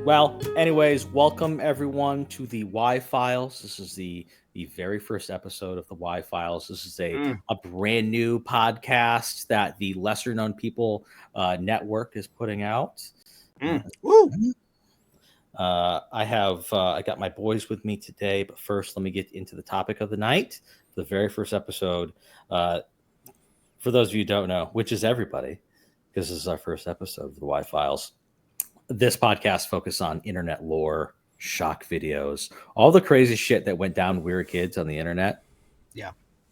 Well, anyways, welcome everyone to the Y Files. This is the very first episode of the Y Files. This is a brand new podcast that the Lesser Known People network is putting out. Woo! I got my boys with me today, but first let me get into the topic of the night. The very first episode. For those of you who don't know, which is everybody, because this is our first episode of the Y Files. This podcast focuses on internet lore, shock videos, all the crazy shit that went down when we were kids on the internet. Yeah.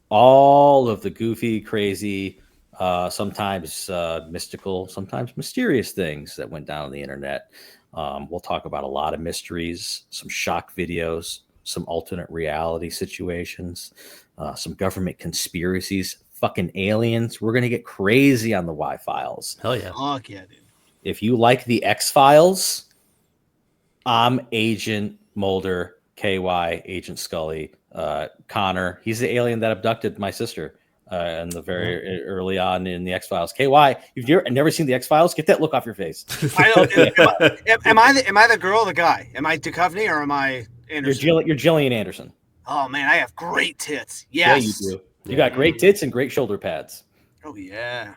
All of the goofy, crazy, sometimes mystical, sometimes mysterious things that went down on the internet. We'll talk about a lot of mysteries, some shock videos, some alternate reality situations, some government conspiracies, fucking aliens. We're going to get crazy on the Y Files. Hell yeah. Fuck yeah, dude. If you like the X-Files, I'm Agent Mulder, KY, Agent Scully, Connor. He's the alien that abducted my sister in the very early on in the X-Files. KY, if you've never seen the X-Files, get that look off your face. I know. Am I the girl or the guy? Am I Duchovny or am I Anderson? You're Gillian Anderson. Oh, man, I have great tits. Yes. Yeah, you do. You got great tits and great shoulder pads. Oh, yeah.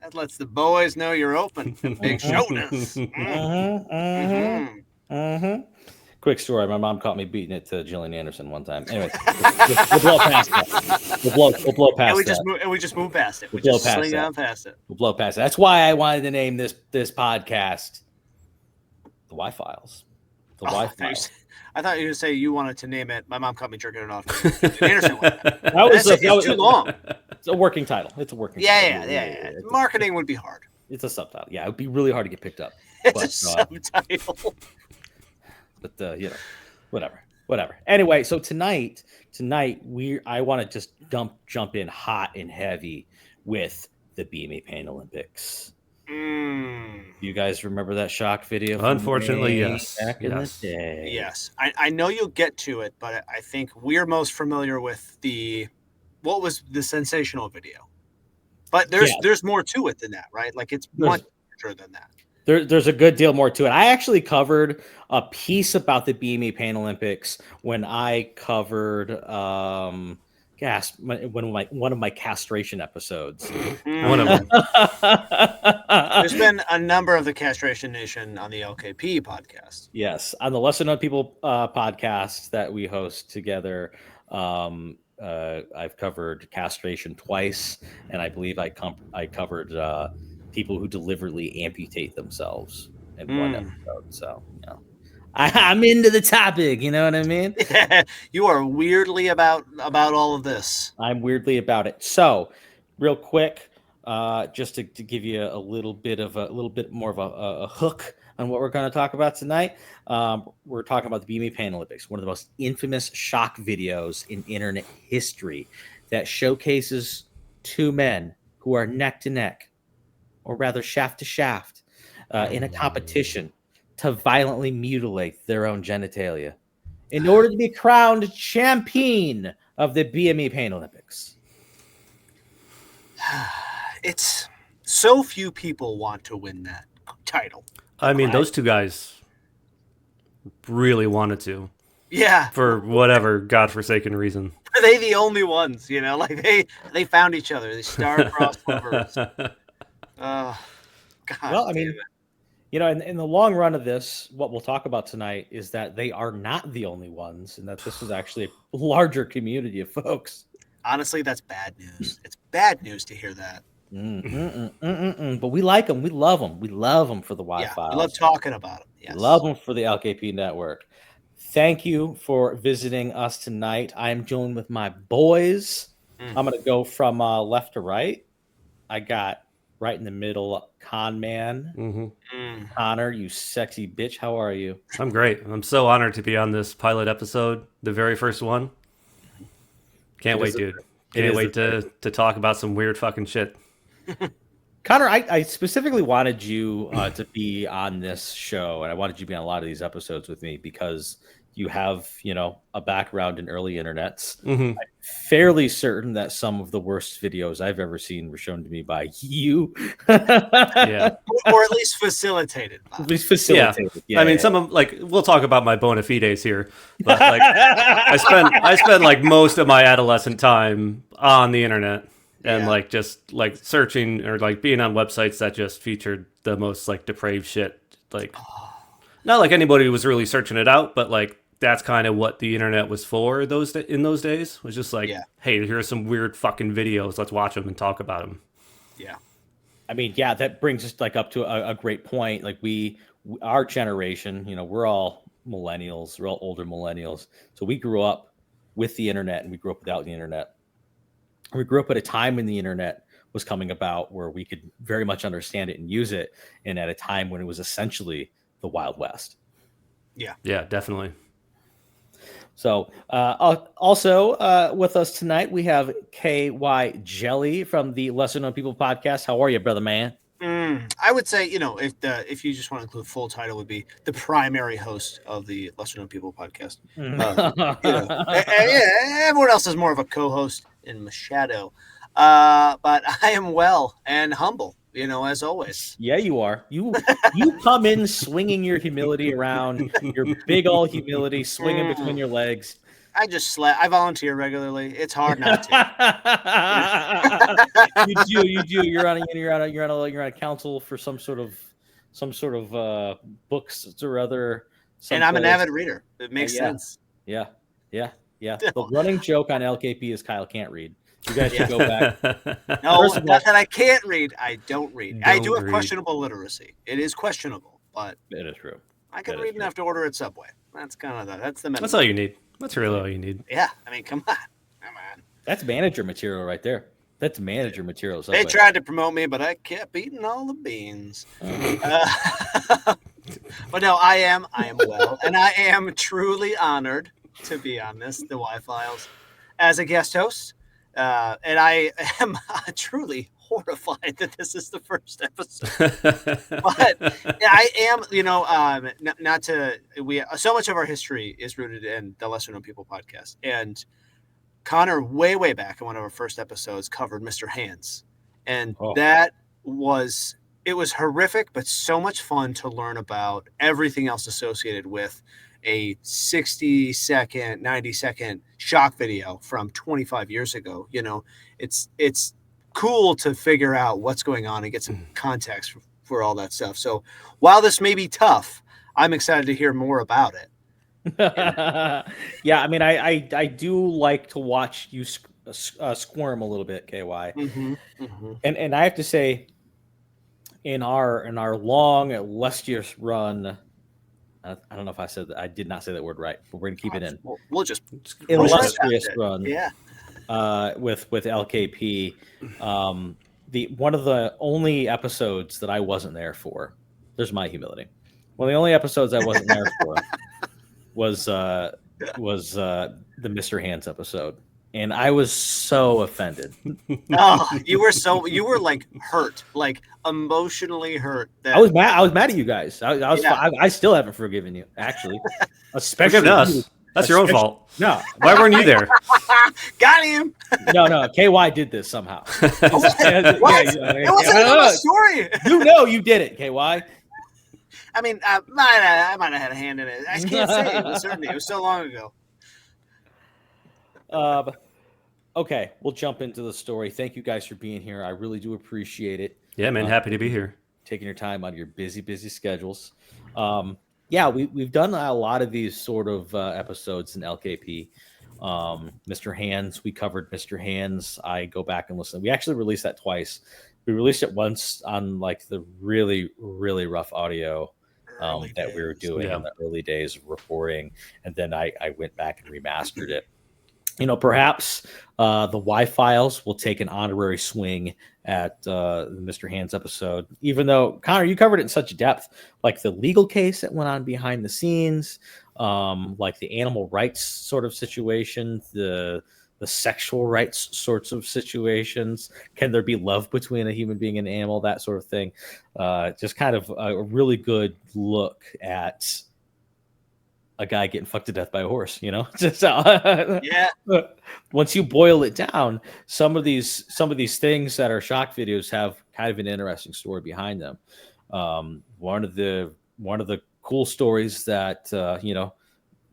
That lets the boys know you're open. Big shoulders. Quick story. My mom caught me beating it to Gillian Anderson one time. Anyway, we'll blow past that. We'll blow past that. And we just move past it. We'll blow past it. We'll blow past it. That's why I wanted to name this podcast the Y Files. The Y Files. I thought you were going to say you wanted to name it. My mom caught me jerking it off. Anderson one. That was too long. It's a working title. It's a working title. Yeah. Marketing would be hard. It's a subtitle. Yeah, it would be really hard to get picked up. It's a subtitle. But whatever. Anyway, so tonight I want to just jump in hot and heavy with the BME Pain Olympics. You guys remember that shock video? Unfortunately, yes. Back in the day. Yes. I know you'll get to it, but I think we're most familiar with what was the sensational video. But there's more to it than that, right? Like it's much larger than that. There's a good deal more to it. I actually covered a piece about the BME Pain Olympics when I covered one of my castration episodes. One of them. There's been a number of the Castration Nation on the LKP podcast. Yes, on the Lesser Known People podcast that we host together. I've covered castration twice, and I believe I covered people who deliberately amputate themselves in one episode. So, I'm into the topic. You know what I mean? You are weirdly about all of this. I'm weirdly about it. So, real quick, just to give you a little bit more of a hook on what we're going to talk about tonight. We're talking about the BME Pain Olympics, one of the most infamous shock videos in internet history that showcases two men who are neck to neck, or rather shaft to shaft, in a competition to violently mutilate their own genitalia in order to be crowned champion of the BME Pain Olympics. It's so few people want to win that title. I mean, those two guys really wanted to. Yeah. For whatever godforsaken reason. Are they the only ones? Like they found each other. They star-crossed lovers. Oh, God. Well, I mean, in the long run of this, what we'll talk about tonight is that they are not the only ones, and that this is actually a larger community of folks. Honestly, that's bad news. It's bad news to hear that. But we like them. We love them. We love them for the Y Files. We love talking about them. Yes. Love them for the LKP network. Thank you for visiting us tonight. I'm joined with my boys. I'm going to go from left to right. I got right in the middle, Con Man. Connor, you sexy bitch. How are you? I'm great. I'm so honored to be on this pilot episode, the very first one. Can't wait, dude. Can't wait to talk about some weird fucking shit. Connor, I specifically wanted you to be on this show, and I wanted you to be on a lot of these episodes with me because you have, a background in early internets. Mm-hmm. I'm fairly certain that some of the worst videos I've ever seen were shown to me by you. Yeah. Or at least facilitated. At least facilitated. Yeah. I mean, some of we'll talk about my bona fides here, but I spent like most of my adolescent time on the internet and just searching or being on websites that just featured the most depraved shit. Not like anybody was really searching it out, but that's kind of what the internet was for in those days. Was just hey, here's some weird fucking videos. Let's watch them and talk about them. Yeah. I mean, that brings us up to a great point. Our generation, we're all millennials, we're all older millennials. So we grew up with the internet and we grew up without the internet. We grew up at a time when the internet was coming about where we could very much understand it and use it. And at a time when it was essentially the Wild West. Yeah. Yeah, definitely. So also with us tonight, we have KY Jelly from the Lesser Known People podcast. How are you, brother man? I would say, if you just want to include full title, would be the primary host of the Lesser Known People podcast. Everyone else is more of a co-host in my shadow. But I am well and humble, as always. Yeah, you are. You come in swinging your humility around, your big old humility swinging between your legs. I just I volunteer regularly. It's hard not to. You do. You're on a council for some sort of books or other. And I'm an avid reader. It makes sense. Yeah. The running joke on LKP is Kyle can't read. You guys should go back. No, not that I can't read. I don't read. I do have questionable literacy. It is questionable, but it is true. I can read enough to order at Subway. That's kind of that's the minimum. That's all you need. That's really all you need. Yeah, I mean, come on. That's manager material right there. That's manager material. Subway. They tried to promote me, but I kept eating all the beans. But no, I am well, and I am truly honored to be on the Y-Files, as a guest host. And I am truly horrified that this is the first episode. But I am, so much of our history is rooted in the Lesser Known People podcast. And Connor, way back in one of our first episodes, covered Mr. Hands. And it was horrific, but so much fun to learn about everything else associated with a 60-second, 90-second shock video from 25 years ago. It's cool to figure out what's going on and get some context for all that stuff. So while this may be tough, I'm excited to hear more about it. Yeah, I mean, I do like to watch you squirm a little bit, KY. And I have to say, in our long, illustrious run, I don't know if I said that. I did not say that word right, but we're gonna keep it in. We'll just illustrious run. Yeah. With LKP, one of the only episodes that I wasn't there for. There's my humility. One of the only episodes I wasn't there for was the Mr. Hands episode, and I was so offended. You were like hurt, like emotionally hurt. I was mad at you guys. I still haven't forgiven you, actually. Especially us. That's your own fault. No, why weren't you there? Got him. No. KY did this somehow. What? It wasn't a story. You did it, KY. I mean, I might have had a hand in it. I just can't say it with certainty. It was so long ago. Okay, we'll jump into the story. Thank you guys for being here. I really do appreciate it. Yeah, man, happy to be here. Taking your time out of your busy schedules. Yeah, we've done a lot of these sort of episodes in LKP. Mr. Hands, we covered Mr. Hands. I go back and listen. We actually released that twice. We released it once on the really, really rough audio that we were doing in the early days of reporting. And then I went back and remastered it. Perhaps the Y-Files will take an honorary swing at the Mr. Hands episode, even though, Connor, you covered it in such depth, like the legal case that went on behind the scenes, like the animal rights sort of situation, the sexual rights sorts of situations. Can there be love between a human being and an animal? That sort of thing. Just kind of a really good look at a guy getting fucked to death by a horse, Yeah. Once you boil it down, some of these things that are shock videos have kind of an interesting story behind them. One of the cool stories that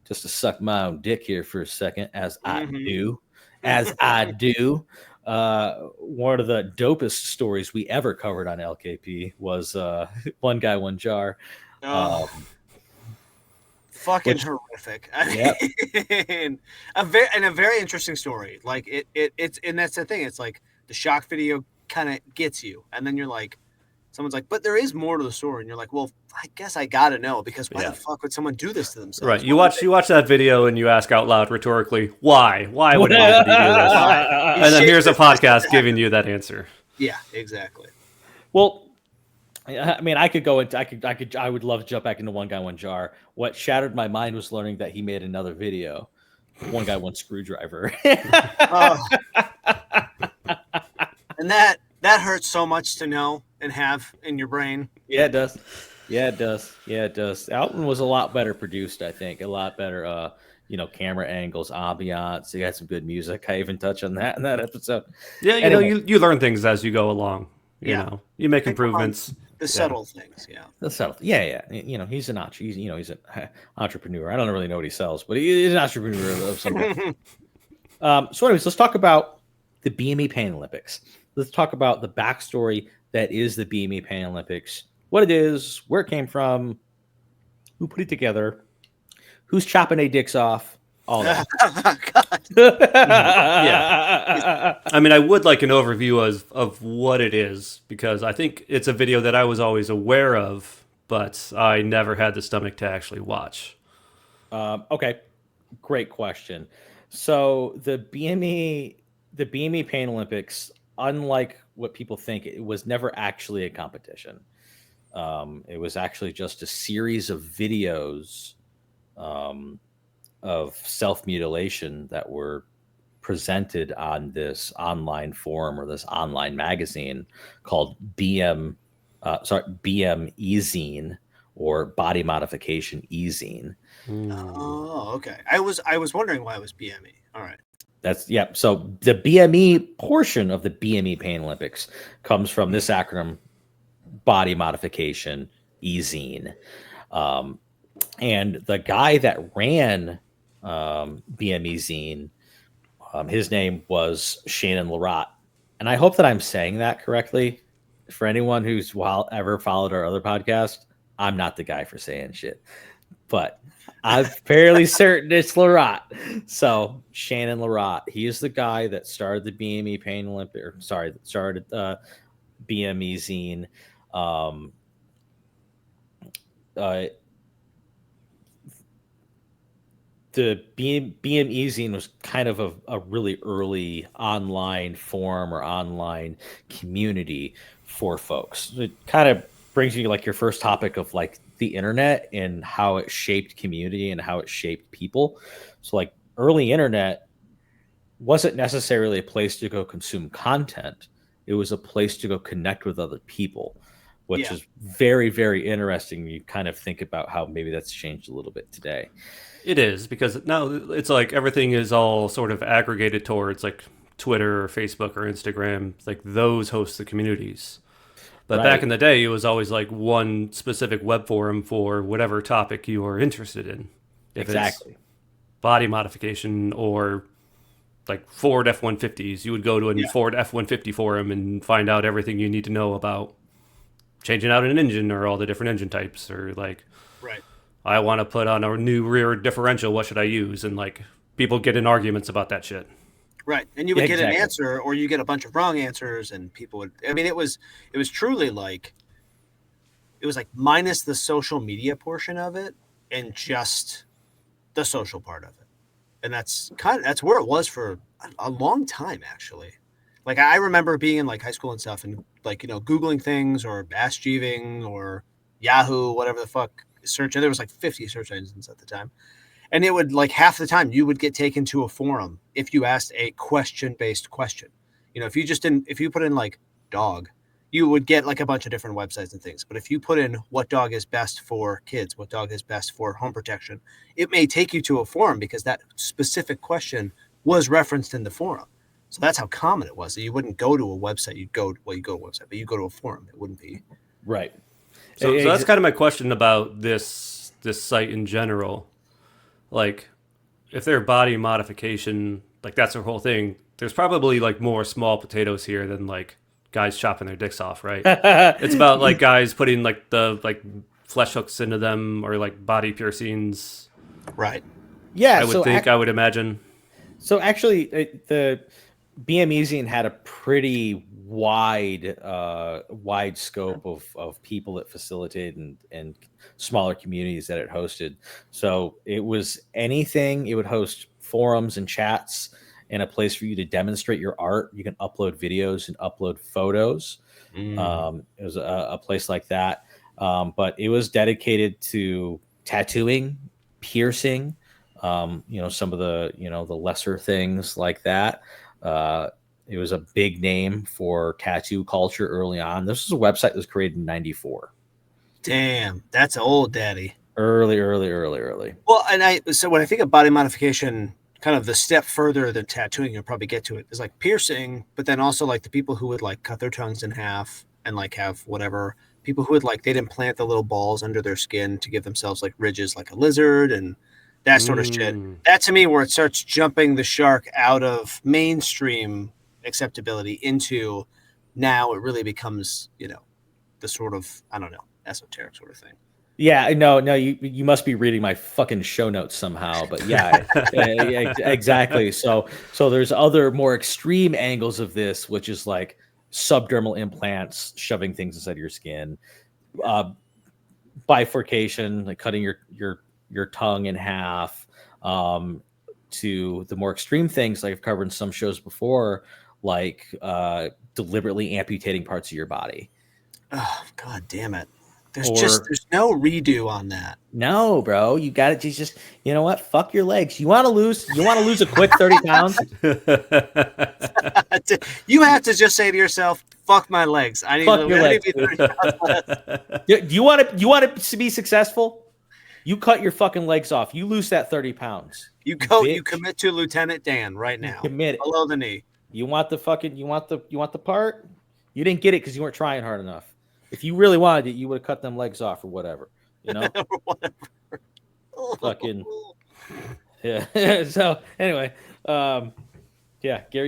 just to suck my own dick here for a second, as I do. One of the dopest stories we ever covered on LKP was One Guy, One Jar. Fucking horrific. I mean, a very interesting story. Like it's and that's the thing. It's like the shock video kind of gets you, and then you're like, someone's like, but there is more to the story, and you're like, well, I guess I gotta know, because why the fuck would someone do this to themselves? Right. You watch that video and you ask out loud rhetorically, why? Why would anybody do this? And then here's a podcast giving you that answer. Yeah, exactly. Well, I mean, I would love to jump back into One Guy, One Jar. What shattered my mind was learning that he made another video, One Guy, One Screwdriver. And that hurts so much to know and have in your brain. Yeah, it does. Alton was a lot better produced, I think. A lot better, camera angles, ambiance. He had some good music. I even touched on that in that episode. Yeah, you learn things as you go along. You know, you make improvements. The subtle things, The subtle, yeah. He's an entrepreneur. I don't really know what he sells, but he's an entrepreneur of some kind. So, anyways, let's talk about the BME Pain Olympics. Let's talk about the backstory that is the BME Pain Olympics. What it is, where it came from, who put it together, who's chopping a dicks off, all that. Yeah. I mean, I would like an overview of what it is, because I think it's a video that I was always aware of, but I never had the stomach to actually watch. Okay, great question. So the BME Pain Olympics, unlike what people think, it was never actually a competition. It was actually just a series of videos of self-mutilation that were presented on this online forum or this online magazine called BMEzine, or Body Modification Ezine. Oh, okay. I was wondering why it was BME. All right. So the BME portion of the BME Pain Olympics comes from this acronym, Body Modification Ezine. And the guy that ran BMEzine, his name was Shannon Larratt. And I hope that I'm saying that correctly. For anyone who's ever followed our other podcast, I'm not the guy for saying shit. But I'm fairly certain it's Larratt. So Shannon Larratt, he is the guy that started the BME Pain Olympics, that started BMEzine. The BMEzine was kind of a really early online forum or online community for folks. It kind of brings you like your first topic of like the internet and how it shaped community and how it shaped people. So like early internet wasn't necessarily a place to go consume content. It was a place to go connect with other people, which is very, very interesting. You kind of think about how maybe that's changed a little bit today. It is, because now it's like everything is all sort of aggregated towards like Twitter or Facebook or Instagram. Like those host the communities. But back in the day, it was always like one specific web forum for whatever topic you are interested in. If it's body modification or like Ford F-150s, you would go to a Ford F-150 forum and find out everything you need to know about changing out an engine or all the different engine types, or like, I want to put on a new rear differential, what should I use? And like people get in arguments about that shit. Right. And you would get an answer, or you get a bunch of wrong answers, and people would, I mean, it was truly like, it was like minus the social media portion of it and just the social part of it. And that's where it was for a long time, actually. Like I remember being in like high school and stuff, and like, Googling things or Ask Jeeving or Yahoo, whatever the fuck search. And there was like 50 search engines at the time. And it would, like, half the time you would get taken to a forum if you asked a question-based question. If you put in like dog, you would get like a bunch of different websites and things. But if you put in what dog is best for kids, what dog is best for home protection, it may take you to a forum because that specific question was referenced in the forum. So that's how common it was. You wouldn't go to a website. You go to a website, but you go to a forum. It wouldn't be. Right. So that's kind of my question about this site in general. Like, if they're body modification, like that's their whole thing, there's probably like more small potatoes here than like guys chopping their dicks off, right? It's about like guys putting like the like flesh hooks into them or like body piercings. Right. Yeah. I would imagine. So actually, the BMEzine had a pretty wide scope of people it facilitated and smaller communities that it hosted. So it was anything. It would host forums and chats and a place for you to demonstrate your art. You can upload videos and upload photos. It was a place like that. But it was dedicated to tattooing, piercing, some of the, the lesser things like that. It was a big name for tattoo culture early on. This was a website that was created in 94. Damn, that's old, daddy. Early. Well, so when I think of body modification, kind of the step further than tattooing, you'll probably get to it, is like piercing, but then also like the people who would like cut their tongues in half and like have whatever, people who would like, they'd implant the little balls under their skin to give themselves like ridges like a lizard and that sort of shit. That to me, where it starts jumping the shark out of mainstream acceptability into now it really becomes, the sort of, I don't know, esoteric sort of thing. Yeah, no, you must be reading my fucking show notes somehow, but yeah, exactly. So there's other more extreme angles of this, which is like subdermal implants, shoving things inside your skin, bifurcation, like cutting your tongue in half, to the more extreme things like I've covered in some shows before, like deliberately amputating parts of your body. Oh, God damn it. There's no redo on that. No, bro, you got it. Just, you know what? Fuck your legs. You want to lose a quick 30 pounds? You have to just say to yourself, fuck my legs. I need fuck your legs. 30 pounds less. Do you want to be successful? You cut your fucking legs off. You lose that 30 pounds. You commit to Lieutenant Dan right now. Commit it. Below the knee. You want the part? You didn't get it because you weren't trying hard enough. If you really wanted it, you would have cut them legs off or whatever. Whatever. Fucking yeah. So anyway, Gary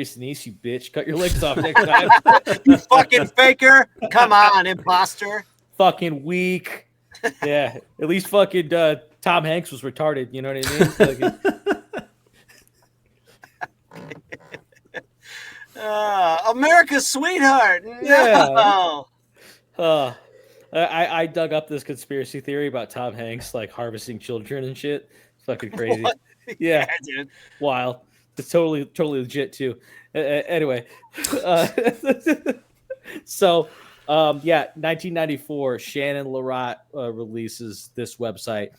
Sinise, you bitch, cut your legs off next time. You fucking faker! Come on, imposter. Fucking weak. Yeah, at least fucking Tom Hanks was retarded. You know what I mean? America's sweetheart. No. Yeah. I dug up this conspiracy theory about Tom Hanks like harvesting children and shit. It's fucking crazy. What? Yeah, dude. Wild. It's totally legit too. Anyway, so 1994, Shannon Larratt releases this website,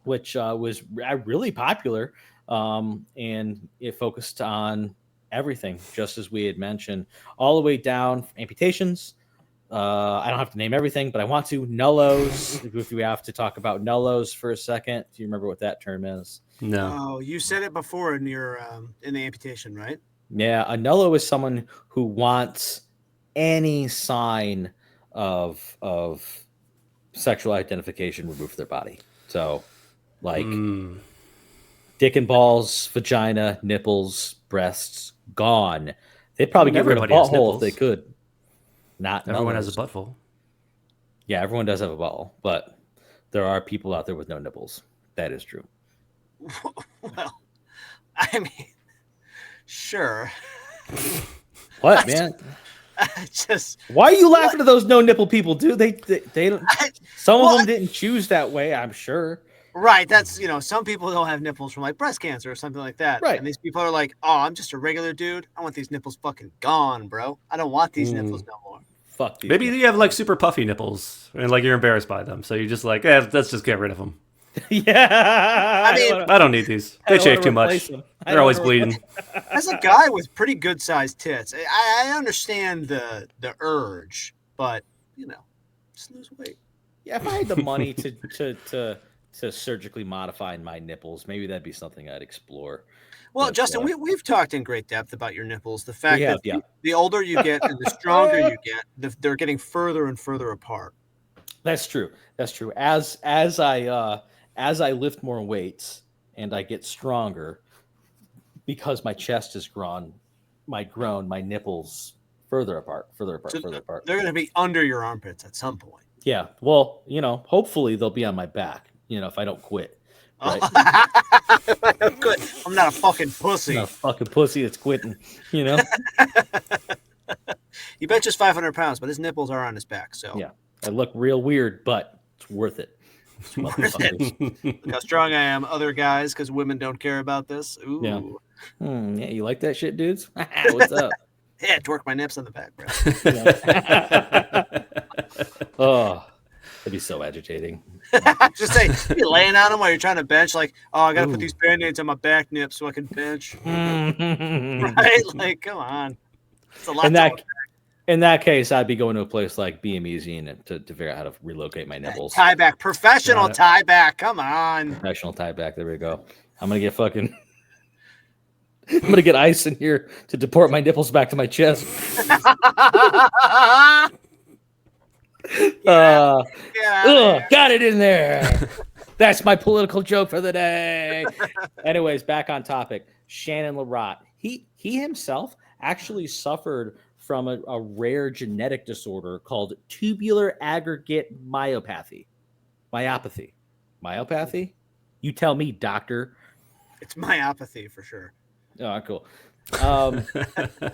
which was really popular, and it focused on everything, just as we had mentioned, all the way down amputations. I don't have to name everything, but I want to. Nullos. If we have to talk about nullos for a second, do you remember what that term is? No. Oh, you said it before in your in the amputation, right? Yeah, a nullo is someone who wants any sign of sexual identification removed from their body. So, like dick and balls, vagina, nipples, breasts, gone. They'd probably get rid of a butthole if they could. Not everyone nullos. has a butthole. Yeah, everyone does have a butthole, but there are people out there with no nipples. That is true. Well, I mean, sure. What, man? Why are you laughing at those no nipple people, dude? They don't. Some of them didn't choose that way, I'm sure. Right. That's, some people don't have nipples from like breast cancer or something like that. Right. And these people are like, oh, I'm just a regular dude. I want these nipples fucking gone, bro. I don't want these nipples no more. Fuck these. Maybe you have like super puffy nipples and like you're embarrassed by them. So you're just like, let's just get rid of them. Yeah. I mean, I don't need these. They shave too much. They're always bleeding. As a guy with pretty good sized tits, I understand the urge, but just lose weight. Yeah, if I had the money to surgically modify my nipples, maybe that'd be something I'd explore. Well, But, Justin, we've talked in great depth about your nipples. The fact that the older you get and the stronger you get, they're getting further and further apart. That's true. That's true. As I lift more weights and I get stronger, because my chest has grown, my nipples further apart. So they're going to be under your armpits at some point. Yeah. Well, hopefully they'll be on my back, if I don't quit. Right? I'm not a fucking pussy. I'm not a fucking pussy that's quitting, He benches 500 pounds, but his nipples are on his back. So yeah, I look real weird, but it's worth it. Look how strong I am, other guys, because women don't care about this. Ooh. Yeah. Yeah, you like that shit, dudes? What's up? Yeah, twerk my nips on the back, bro. Oh, that'd be so agitating. Just say, you're laying on them while you're trying to bench, like, oh, I gotta put these band-aids on my back nips so I can bench. Right? Like, come on. It's a lot. In that case, I'd be going to a place like BMEzine to figure out how to relocate my nipples. Tie back, professional tie back. Come on. Professional tie back. There we go. I'm gonna get ice in here to deport my nipples back to my chest. Got it in there. That's my political joke for the day. Anyways, back on topic. Shannon Larratt. He himself actually suffered from a rare genetic disorder called tubular aggregate myopathy. Myopathy? You tell me, doctor. It's myopathy for sure. Oh, cool.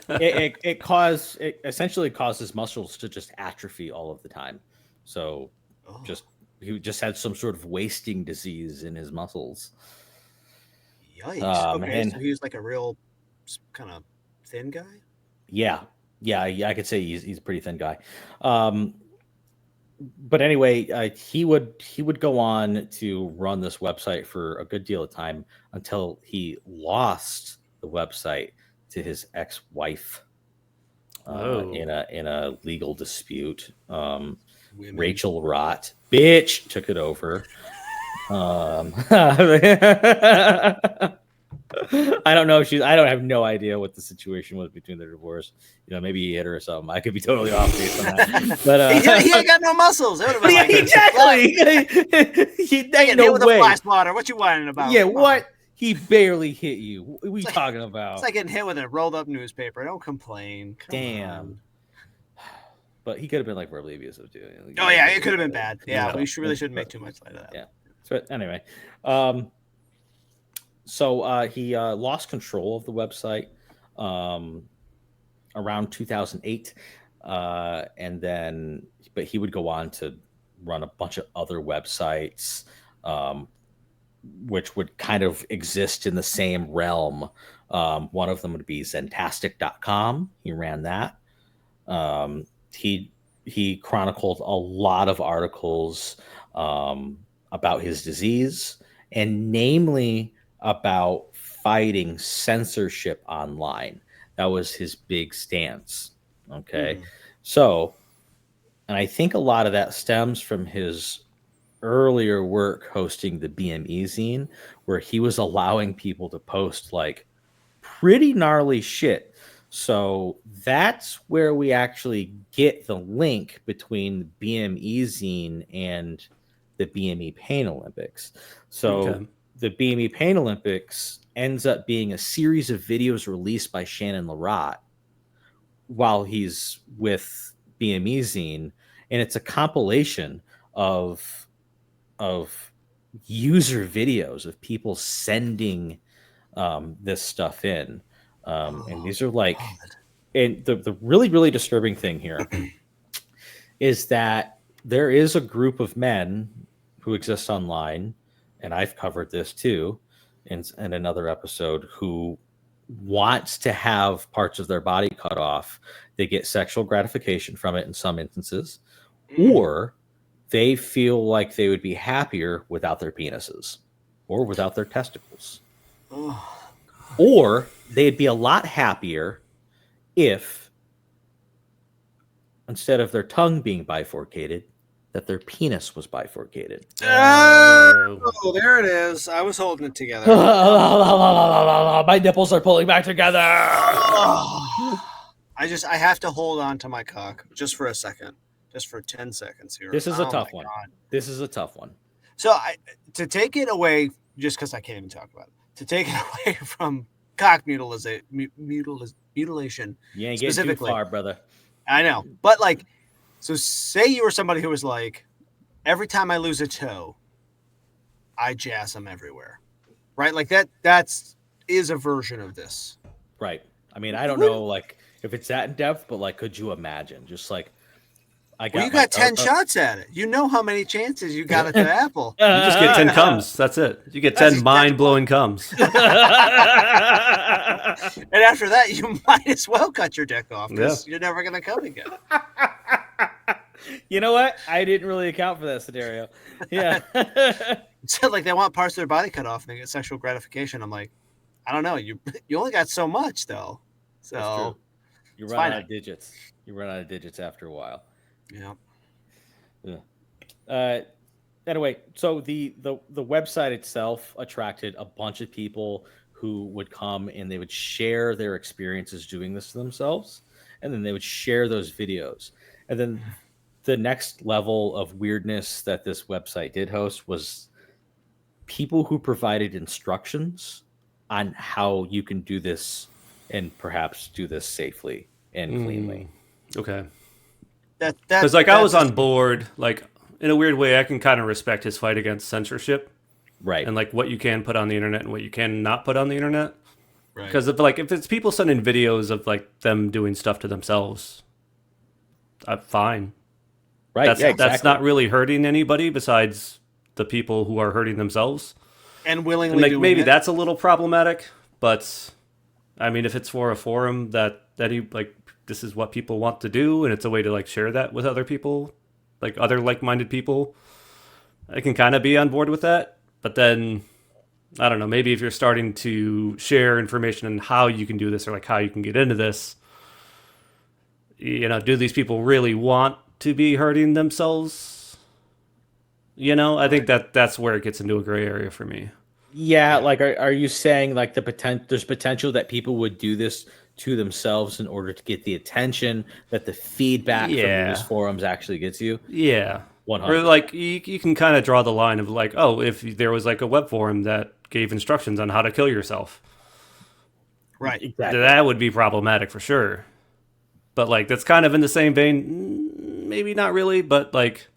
It essentially causes muscles to just atrophy all of the time. So he just had some sort of wasting disease in his muscles. Yikes. Okay, so he was like a real kind of thin guy? Yeah, I could say he's a pretty thin guy. But anyway, he would go on to run this website for a good deal of time until he lost the website to his ex-wife in a legal dispute. Rachel Rott, bitch, took it over. I don't know if I don't have no idea what the situation was between their divorce. Maybe he hit her or something. I could be totally off base on that. But he ain't got no muscles. Yeah, exactly. He ain't no with way. A flash water. What you whining about? Yeah, what? He barely hit you. What are we talking about? It's like getting hit with a rolled up newspaper. Don't complain. Come on. But he could have been like verbally abusive too. Oh yeah, it could have been bad. Yeah, we really shouldn't make too much light of that. Yeah. So anyway, so he lost control of the website around 2008, but he would go on to run a bunch of other websites, which would kind of exist in the same realm. One of them would be Zentastic.com. He ran that. He chronicled a lot of articles about his disease, and namely about fighting censorship online. That was his big stance. Okay. So, and I think a lot of that stems from his earlier work hosting the BMEzine, where he was allowing people to post like pretty gnarly shit. So that's where we actually get the link between the BMEzine and the BME Pain Olympics. So the BME Pain Olympics ends up being a series of videos released by Shannon Larratt while he's with BMEzine, and it's a compilation of user videos of people sending this stuff in. And these are like, and the really, really disturbing thing here is that there is a group of men who exist online, and I've covered this too in another episode, who wants to have parts of their body cut off. They get sexual gratification from it in some instances, or they feel like they would be happier without their penises or without their testicles. Or they'd be a lot happier if instead of their tongue being bifurcated, that their penis was bifurcated. Oh, there it is. I was holding it together. My nipples are pulling back together. I have to hold on to my cock just for a second, just for 10 seconds here. This is a tough one. God. This is a tough one. So to take it away, just because I can't even talk about it, to take it away from cock mutilation. You ain't getting too far, brother. I know, but like, so say you were somebody who was like, every time I lose a toe, I jazz them everywhere, right? Like that's a version of this, right? I mean, I don't know, like if it's that in depth, but like, could you imagine? Just like, you got 10 shots at it. You know how many chances you got at the apple. You just get 10 comes. That's it. You get 10 mind-blowing comes. And after that, you might as well cut your dick off because you're never going to come again. You know what? I didn't really account for that scenario. Yeah. So like they want parts of their body cut off and they get sexual gratification. I'm like, I don't know. You only got so much though. So that's true. You run out of digits. You run out of digits after a while. Yeah. Anyway, so the website itself attracted a bunch of people who would come and they would share their experiences doing this to themselves, and then they would share those videos. And then the next level of weirdness that this website did host was people who provided instructions on how you can do this and perhaps do this safely and cleanly. Okay. Because like I was on board, like in a weird way, I can kind of respect his fight against censorship, right? And like what you can put on the internet and what you can not put on the internet, right? Because if it's people sending videos of like them doing stuff to themselves, I'm fine, right? Exactly. That's not really hurting anybody besides the people who are hurting themselves, and willingly. And like doing maybe it. That's a little problematic, but I mean, if it's for a forum that he like. This is what people want to do, and it's a way to like share that with other people, like other like-minded people. I can kind of be on board with that, but then I don't know, maybe if you're starting to share information on how you can do this or like how you can get into this, do these people really want to be hurting themselves? I think that's where it gets into a gray area for me. Yeah, like are you saying like there's potential that people would do this to themselves in order to get the attention that the feedback from these forums actually gets you? Yeah. 100. Or like you can kind of draw the line of like, oh, if there was like a web forum that gave instructions on how to kill yourself. Right. Exactly. That would be problematic for sure. But like that's kind of in the same vein, maybe not really, but like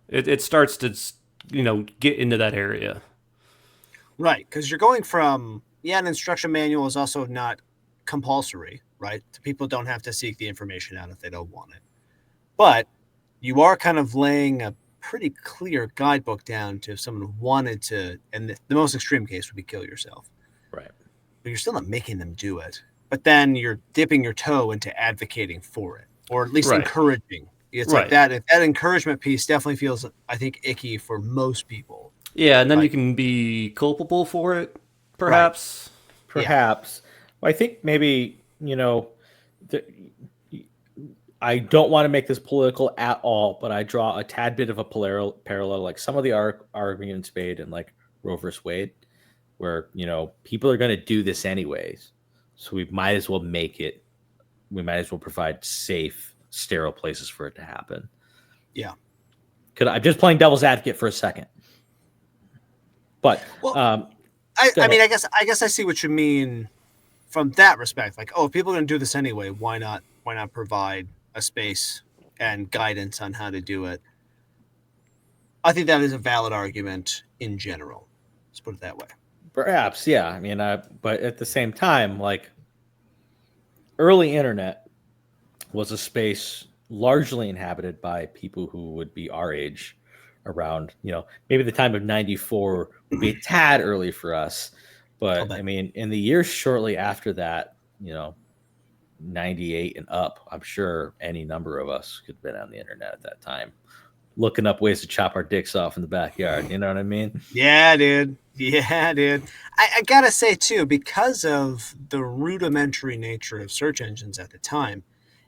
it starts to get into that area. Right, because you're going from an instruction manual is also not compulsory, right? People don't have to seek the information out if they don't want it. But you are kind of laying a pretty clear guidebook down to if someone wanted to, and the most extreme case would be kill yourself. Right. But you're still not making them do it. But then you're dipping your toe into advocating for it, or at least encouraging. It's like that. That encouragement piece definitely feels, I think, icky for most people. Yeah, and then you can be culpable for it, perhaps. Right. Perhaps. Yeah. Well, I think maybe, I don't want to make this political at all, but I draw a tad bit of a parallel, like some of the arguments made in like Roe versus Wade, where, people are going to do this anyways. So we might as well provide safe, sterile places for it to happen. Yeah. I'm just playing devil's advocate for a second. But I mean, I guess I see what you mean from that respect. Like, if people are going to do this anyway, why not provide a space and guidance on how to do it? I think that is a valid argument in general. Let's put it that way. Perhaps, yeah. I mean, but at the same time, like early internet was a space largely inhabited by people who would be our age. Around, maybe the time of 94 would be a tad early for us. But I mean, in the years shortly after that, 98 and up, I'm sure any number of us could have been on the internet at that time, looking up ways to chop our dicks off in the backyard. You know what I mean? Yeah, dude. I gotta say, too, because of the rudimentary nature of search engines at the time,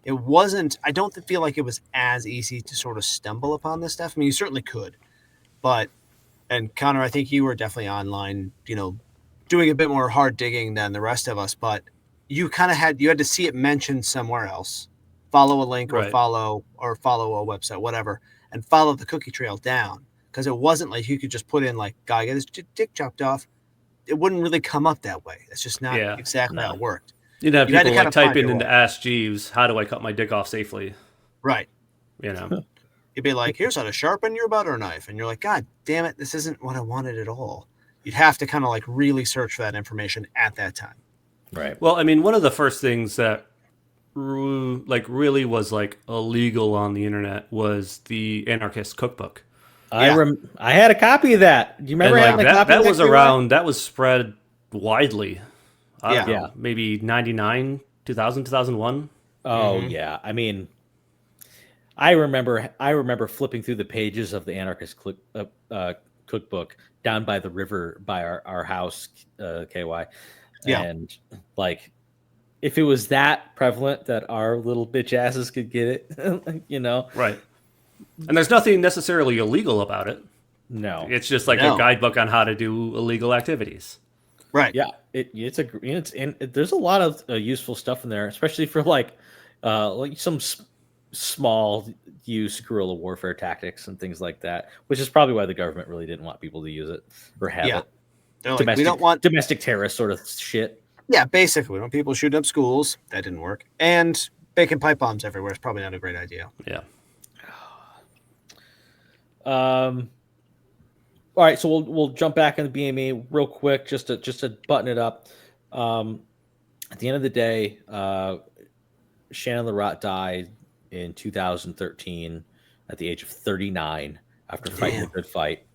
it wasn't. I don't feel like it was as easy to sort of stumble upon this stuff. I mean, you certainly could, but and Connor, I think you were definitely online, doing a bit more hard digging than the rest of us, but you kind of had to see it mentioned somewhere else, follow a link or Right. follow a website, whatever, and follow the cookie trail down. Because it wasn't like you could just put in like, "Guy get his dick chopped off." It wouldn't really come up that way. It's just not exactly how it worked. You'd have You had to people kind like of find typing your into way. Ask Jeeves, how do I cut my dick off safely? Right. You'd be like, "Here's how to sharpen your butter knife," and you're like, "God damn it, this isn't what I wanted at all." You'd have to kind of like really search for that information at that time. Right. Well, I mean, one of the first things that really was like illegal on the internet was the anarchist cookbook. I had a copy of that. Do you remember And having like a copy that of that? was around, that was spread widely. I don't know, Yeah. maybe 99, 2000, 2001. Oh yeah. I mean, I remember flipping through the pages of the anarchist cookbook down by the river by our house, KY. Yeah. And like, if it was that prevalent that our little bitch asses could get it, Right. And there's nothing necessarily illegal about it. No, It's just like a guidebook on how to do illegal activities. Right. yeah, there's a lot of useful stuff in there, especially for like some small use guerrilla warfare tactics and things like that, which is probably why the government really didn't want people to use it or have it. They're like, we don't want domestic terrorist sort of shit. Yeah, basically, we don't want people shooting up schools. That didn't work. And baking pipe bombs everywhere is probably not a great idea. Yeah. All right, so we'll jump back in the BME real quick just to button it up. At the end of the day, Shannon Larratt died in 2013 at the age of 39 after fighting a good fight.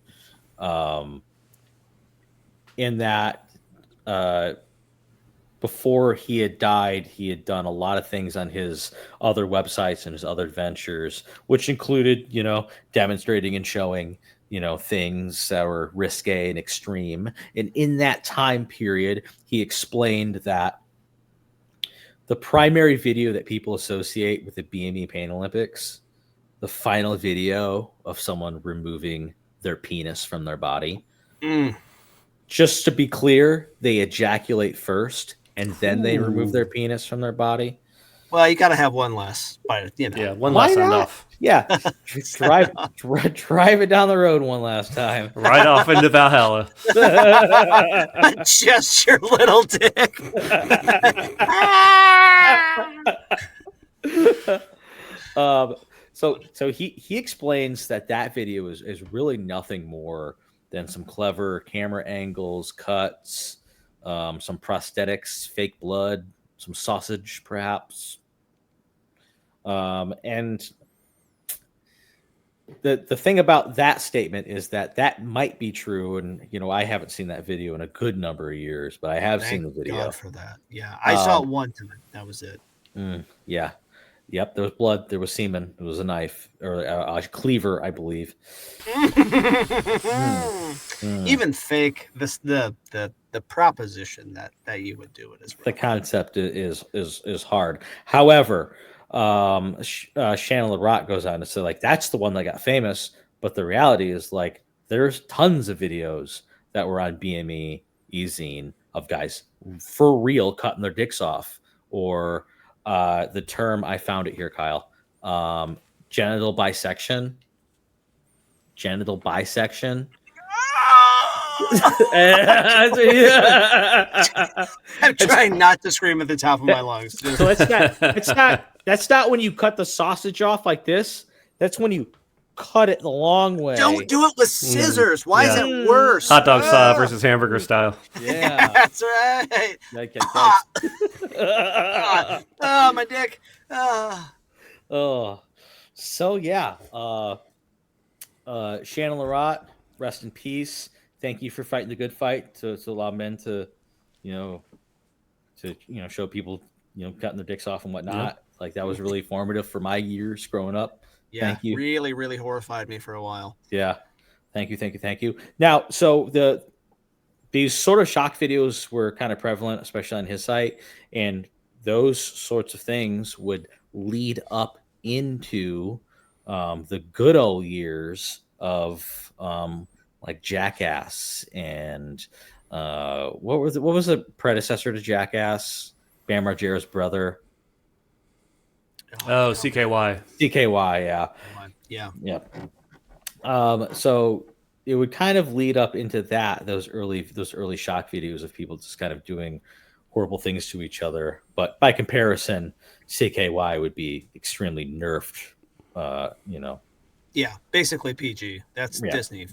In that, before he had died, he had done a lot of things on his other websites and his other ventures, which included, demonstrating and showing, things that were risque and extreme. And in that time period, he explained that the primary video that people associate with the BME Pain Olympics, the final video of someone removing their penis from their body. Just to be clear, they ejaculate first and then they remove their penis from their body. Well, you got to have one less, but Yeah, one less enough. Yeah, drive it down the road one last time. Right off into Valhalla. Just your little dick. So he explains that video is really nothing more than some clever camera angles, cuts, some prosthetics, fake blood, some sausage, perhaps. And the thing about that statement is that might be true, and I haven't seen that video in a good number of years, but I have seen the video. God for that. Yeah, I saw it one time. That was it. Yeah. Yep, there was blood. There was semen. It was a knife or a cleaver, I believe. Even fake the proposition that you would do it as well. The concept is hard. However, Shannon Larratt goes on to say like that's the one that got famous, but the reality is like there's tons of videos that were on BMEzine of guys for real cutting their dicks off, or the term, I found it here, Kyle, genital bisection. I'm trying not to scream at the top of my lungs. So that's not when you cut the sausage off like this. That's when you cut it the long way. Don't do it with scissors. Why is it worse? Hot dog style versus hamburger style. Yeah, that's right. Oh, my dick. So yeah. Shannon Larratt, rest in peace. Thank you for fighting the good fight to allow men to show people, cutting their dicks off and whatnot. Yeah. Like that was really formative for my years growing up. Yeah, thank you. Really, really horrified me for a while. Yeah. Thank you. Now, so these sort of shock videos were kind of prevalent, especially on his site, and those sorts of things would lead up into the good old years of like Jackass and what was the predecessor to Jackass? Bam Margera's brother. Oh, CKY. CKY, Yeah. So it would kind of lead up into those early shock videos of people just kind of doing horrible things to each other. But by comparison, CKY would be extremely nerfed. Yeah, basically PG. That's Disney.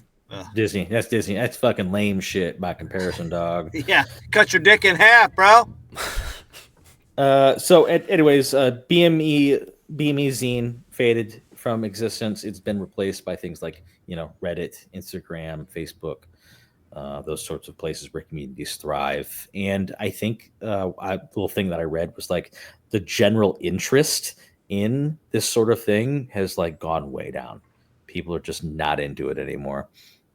Disney. That's Disney. That's fucking lame shit by comparison, dog. Yeah, cut your dick in half, bro. Anyways, BMEzine faded from existence. It's been replaced by things like Reddit, Instagram, Facebook, those sorts of places where communities thrive. And I think a little thing that I read was like the general interest in this sort of thing has like gone way down. People are just not into it anymore.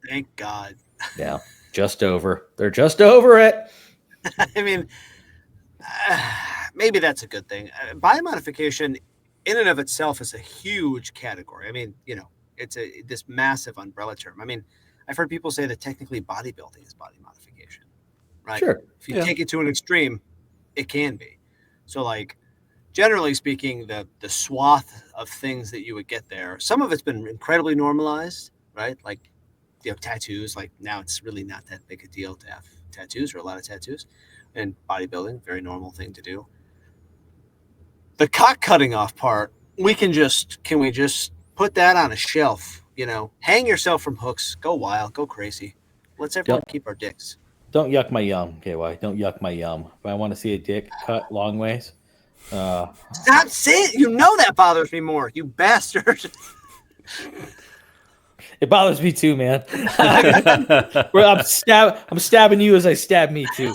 Thank God. Yeah, just over. They're just over it. I mean, maybe that's a good thing. Biomodification in and of itself is a huge category. I mean, it's this massive umbrella term. I mean, I've heard people say that technically bodybuilding is body modification, right? Sure. If you take it to an extreme, it can be. So like, generally speaking, the swath of things that you would get there, some of it's been incredibly normalized, right? Like, tattoos, like now it's really not that big a deal to have tattoos or a lot of tattoos. And bodybuilding, very normal thing to do. The cock cutting off part, can we just put that on a shelf? Hang yourself from hooks, go wild, go crazy. Let's everyone keep our dicks. Don't yuck my yum, KY. Don't yuck my yum. If I want to see a dick cut long ways. Stop saying it. That bothers me more, you bastard. It bothers me too, man. I'm stabbing you as I stab me too.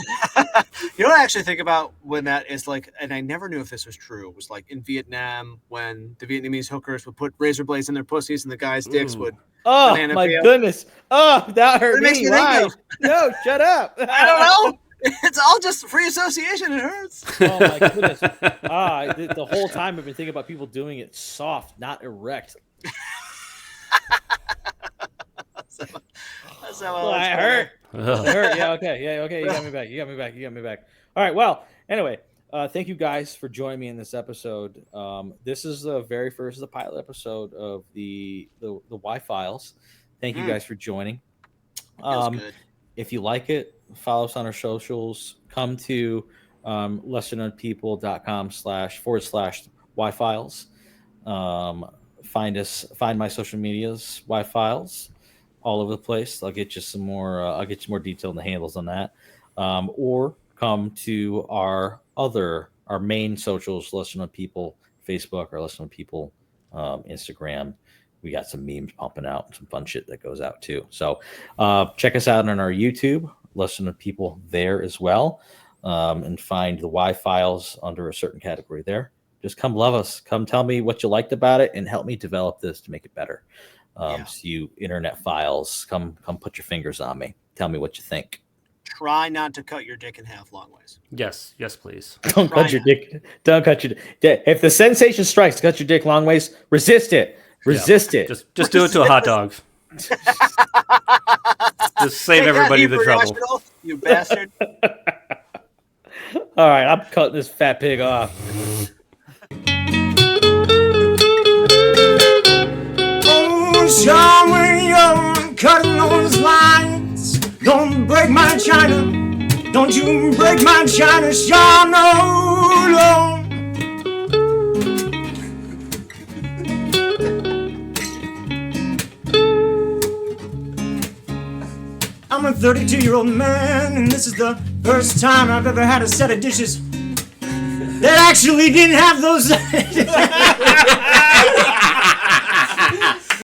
What I actually think about when that is like, and I never knew if this was true. It was like in Vietnam when the Vietnamese hookers would put razor blades in their pussies and the guys' dicks would. Oh my goodness! Oh, that hurt me. Why? No, shut up. I don't know. It's all just free association. It hurts. Oh my goodness! The whole time I've been thinking about people doing it soft, not erect. That's how I hurt. It hurt. Yeah. Okay. Yeah. Okay. You got me back. All right. Well. Anyway, thank you guys for joining me in this episode. This is the very first, the pilot episode of the Y Files. Thank you guys for joining. If you like it, follow us on our socials. Come to lesserknownpeople.com// Y-Files. Find my social medias, Y-Files, all over the place. I'll get you some more. I'll get you more detail on the handles on that. Or come to our main socials, Lesser Known People Facebook, or Lesser Known People Instagram. We got some memes pumping out, some fun shit that goes out too. So check us out on our YouTube, Lesser Known People there as well, and find the Y Files under a certain category there. Just come love us. Come tell me what you liked about it and help me develop this to make it better. So you internet files, come put your fingers on me. Tell me what you think. Try not to cut your dick in half long ways. Yes, please. Don't cut your dick. Don't cut your dick. If the sensation strikes to cut your dick long ways, resist it. Resist it. Just do it to a hot dog. Just save everybody the trouble. You bastard. All right, I'm cutting this fat pig off. Oh, Shaman, you're cutting those lines. Don't break my china. Don't you break my china, Shaman. No. I'm a 32-year-old man, and this is the first time I've ever had a set of dishes that actually didn't have those